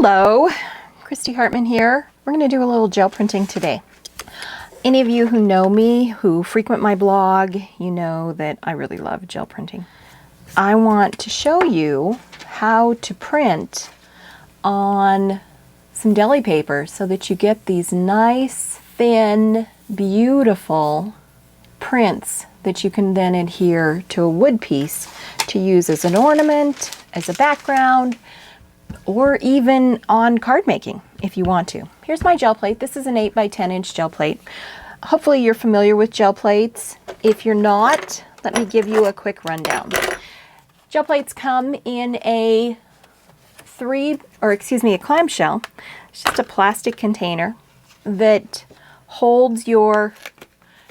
Hello, Christy Hartman here. We're going to do a little gel printing today. Any of you who know me, who frequent my blog, you know that I really love gel printing. I want to show you how to print on some deli paper so that you get these nice, thin, beautiful prints that you can then adhere to a wood piece to use as an ornament, as a background, or even on card making if you want to. Here's my gel plate. This is an 8 by 10 inch gel plate. Hopefully you're familiar with gel plates. If you're not, let me give you a quick rundown. Gel plates come in a clamshell. It's just a plastic container that holds your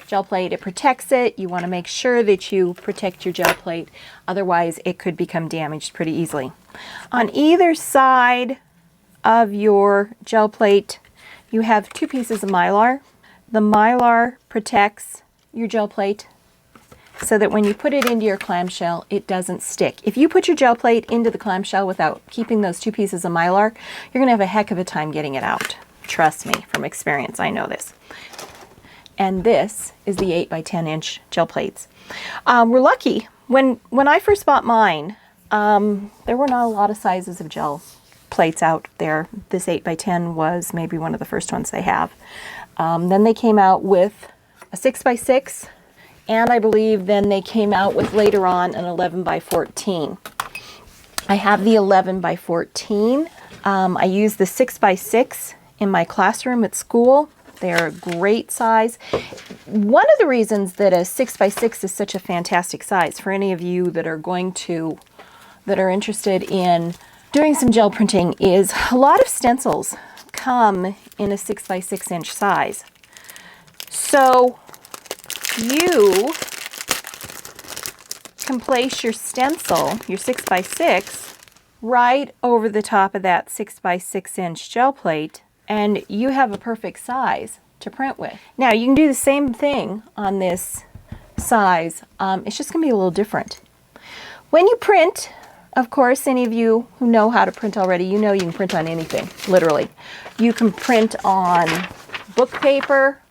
gel plate. It protects it. You want to make sure that you protect your gel plate, otherwise it could become damaged pretty easily. On either side of your gel plate you have two pieces of Mylar. The Mylar protects your gel plate so that when you put it into your clamshell it doesn't stick. If you put your gel plate into the clamshell without keeping those two pieces of Mylar, you're going to have a heck of a time getting it out. Trust me, from experience, I know this. And this is the 8 by 10 inch gel plates. We're lucky. When I first bought mine, there were not a lot of sizes of gel plates out there. This 8 by 10 was maybe one of the first ones they have. Then they came out with a 6 by 6, and I believe then they came out with later on an 11 by 14. I have the 11 by 14. I use the 6 by 6 in my classroom at school. They're a great size. One of the reasons that a 6 by 6 is such a fantastic size for any of you that are interested in doing some gel printing is a lot of stencils come in a 6 by 6 inch size. So you can place your stencil, your 6 by 6, right over the top of that 6 by 6 inch gel plate, and you have a perfect size to print with. Now you can do the same thing on this size. It's just going to be a little different. When you print, of course, any of you who know how to print already, you know you can print on anything, literally. You can print on book paper.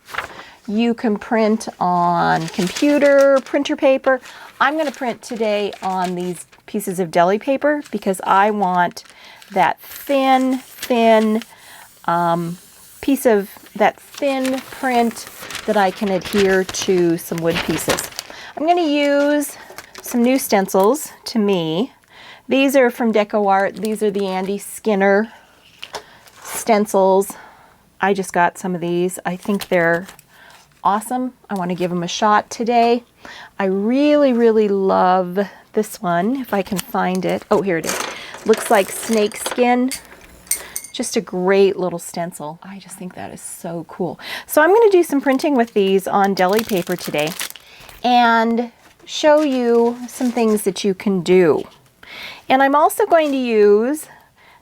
You can print on computer printer paper. I'm going to print today on these pieces of deli paper because I want that thin piece of that thin print that I can adhere to some wood pieces. I'm going to use some new stencils to me. These are from DecoArt. These are the Andy Skinner stencils. I just got some of these. I think they're awesome. I want to give them a shot today. I really love this one, if I can find it. Oh, here it is. Looks like snake skin. Just a great little stencil. I just think that is so cool. So I'm going to do some printing with these on deli paper today and show you some things that you can do. And I'm also going to use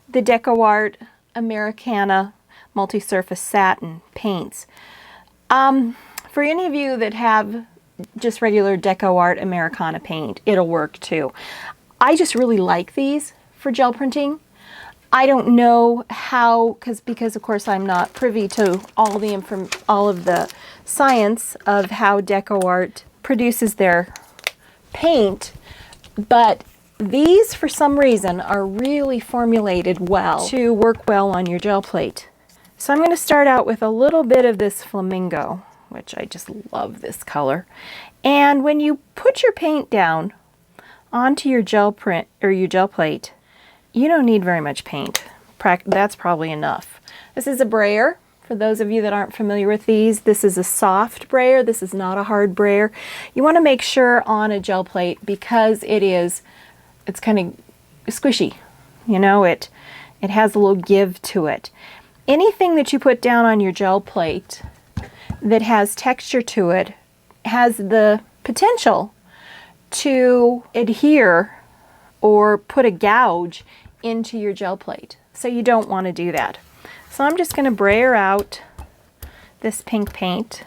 the DecoArt Americana multi-surface satin paints. For any of you that have just regular DecoArt Americana paint, it'll work too. I just really like these for gel printing. I don't know how, because of course I'm not privy to all of the science of how DecoArt produces their paint, but these for some reason are really formulated well to work well on your gel plate. So I'm going to start out with a little bit of this flamingo, which I just love this color. And when you put your paint down onto your gel print or your gel plate, you don't need very much paint. That's probably enough. This is a brayer. For those of you that aren't familiar with these, this is a soft brayer. This is not a hard brayer. You want to make sure on a gel plate, because it's kind of squishy. You know, it has a little give to it. Anything that you put down on your gel plate that has texture to it has the potential to adhere or put a gouge into your gel plate. So you don't want to do that. So I'm just going to brayer out this pink paint.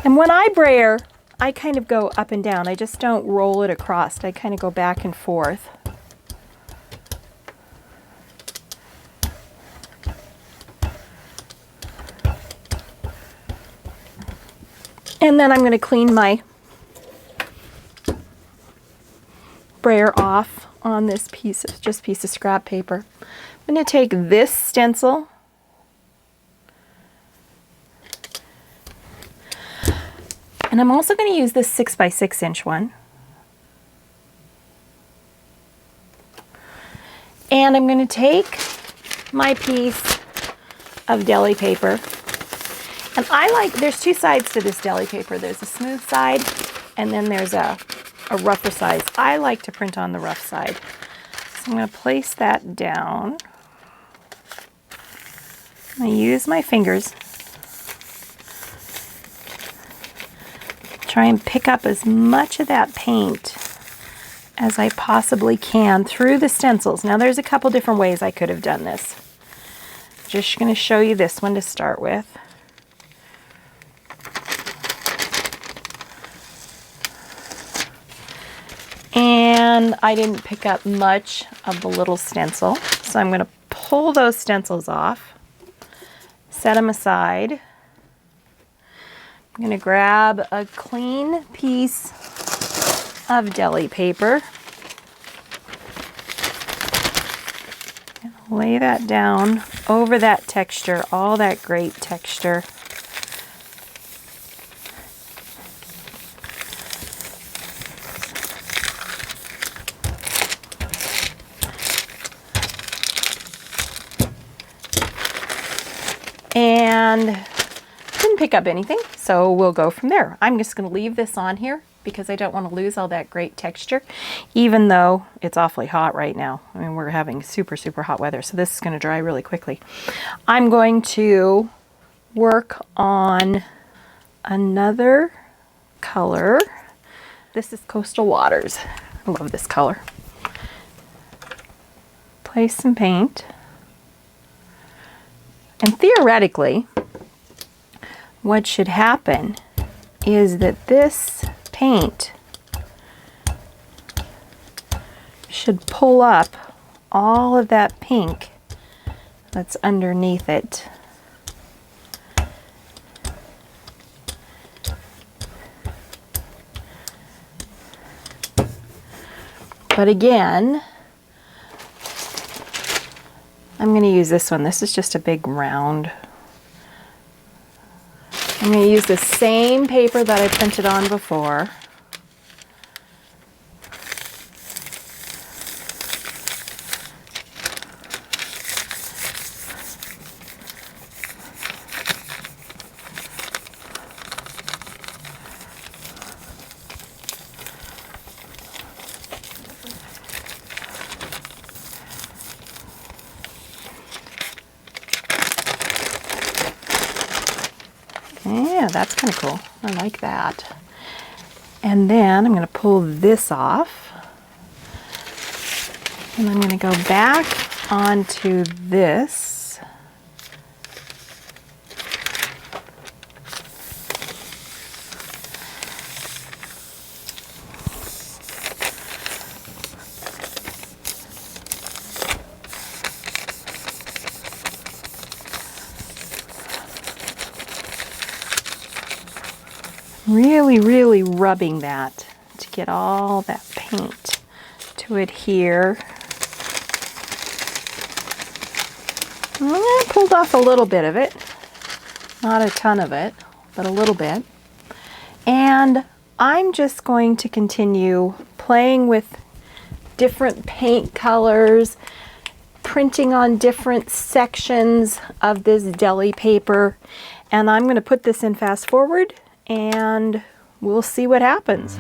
And when I brayer, I kind of go up and down. I just don't roll it across. I kind of go back and forth. And then I'm going to clean my brayer off on this piece of scrap paper. I'm going to take this stencil and I'm also going to use this 6 by 6 inch one. And I'm going to take my piece of deli paper. And there's two sides to this deli paper. There's a smooth side and then there's a rougher side. I like to print on the rough side. So I'm going to place that down. I'm going to use my fingers. Try and pick up as much of that paint as I possibly can through the stencils. Now there's a couple different ways I could have done this. Just going to show you this one to start with. And I didn't pick up much of the little stencil, so I'm going to pull those stencils off, set them aside. I'm going to grab a clean piece of deli paper and lay that down over that texture, all that great texture. And didn't pick up anything, so we'll go from there. I'm just going to leave this on here because I don't want to lose all that great texture, even though it's awfully hot right now. I mean, we're having super, super hot weather, so this is going to dry really quickly. I'm going to work on another color. This is Coastal Waters. I love this color. Place some paint. And theoretically, what should happen is that this paint should pull up all of that pink that's underneath it. But again, I'm going to use this one. This is just a big round. I'm going to use the same paper that I printed on before. Yeah, that's kind of cool. I like that. And then I'm going to pull this off. And I'm going to go back onto this. Really rubbing that to get all that paint to adhere. I pulled off a little bit of it, not a ton of it, but a little bit. And I'm just going to continue playing with different paint colors, printing on different sections of this deli paper, and I'm going to put this in fast forward and we'll see what happens.